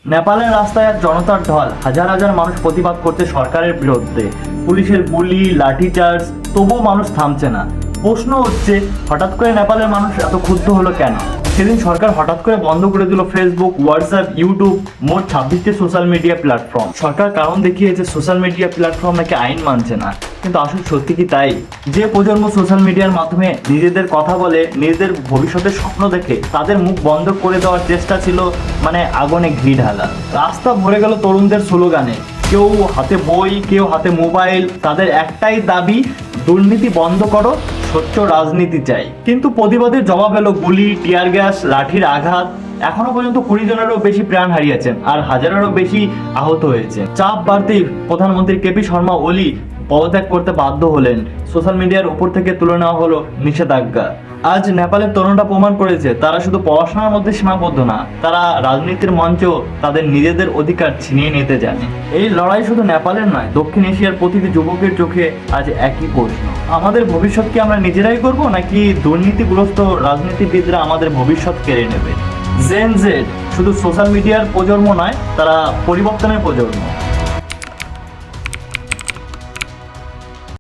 নেপালের রাস্তায় এক জনতার ঢল, হাজার হাজার মানুষ প্রতিবাদ করছে সরকারের বিরুদ্ধে। পুলিশের গুলি, লাঠিচার্জ, তবুও মানুষ থামছে না। প্রশ্ন হচ্ছে, হঠাৎ করে নেপালের মানুষ এত ক্ষুব্ধ হলো কেন? সেদিন সরকার হঠাৎ করে বন্ধ করে দিল ফেসবুক, হোয়াটসঅ্যাপ, ইউটিউব, মোট 26টি সোশ্যাল মিডিয়া প্ল্যাটফর্ম। সরকার কারণ দেখিয়েছে সোশ্যাল মিডিয়া প্ল্যাটফর্ম নাকি আইন মানছে না। কিন্তু আসলে সত্যি কি তাই? যে প্রজন্ম সোশ্যাল মিডিয়ার মাধ্যমে নিজেদের কথা বলে, নিজেদের ভবিষ্যতের স্বপ্ন দেখে, তাদের মুখ বন্ধ করে দেওয়ার চেষ্টা ছিল মানে আগুনে ঘি ঢালা। রাস্তা ভরে গেল তরুণদের স্লোগানে, কেউ হাতে বই, কেউ হাতে মোবাইল। তাদের একটাই দাবি, দুর্নীতি বন্ধ করো, স্বচ্ছ রাজনীতি চাই। কিন্তু প্রতিবাদের জবাব এলো গুলি, টিয়ার গ্যাস, লাঠির আঘাত। এখনো পর্যন্ত 20 জনেরও বেশি প্রাণ হারিয়েছেন আর হাজারেরও বেশি আহত হয়েছে। চাপ বাড়তেই প্রধানমন্ত্রী কেপি শর্মা ওলি পদত্যাগ করতে বাধ্য হলেন। সোশ্যাল মিডিয়ার উপর থেকে তুলে নেওয়া হলো নিষেধাজ্ঞা। আজ নেপালের তরুণরা প্রমাণ করেছে তারা শুধু পড়াশোনার মধ্যে সীমাবদ্ধ না, তারা রাজনীতির মঞ্চেও তাদের নিজেদের অধিকার ছিনিয়ে নিতে জানে। এই লড়াই শুধু নেপালের নয়, দক্ষিণ এশিয়ার প্রতিটি যুবকের চোখে আজ একই প্রশ্ন। আমাদের ভবিষ্যৎ কি আমরা নিজেরাই করব, নাকি দুর্নীতিগ্রস্ত রাজনীতিবিদরা আমাদের ভবিষ্যৎ কেড়ে নেবে? জেন জেড শুধু সোশ্যাল মিডিয়ার প্রজন্ম নয়, তারা পরিবর্তনের প্রজন্ম।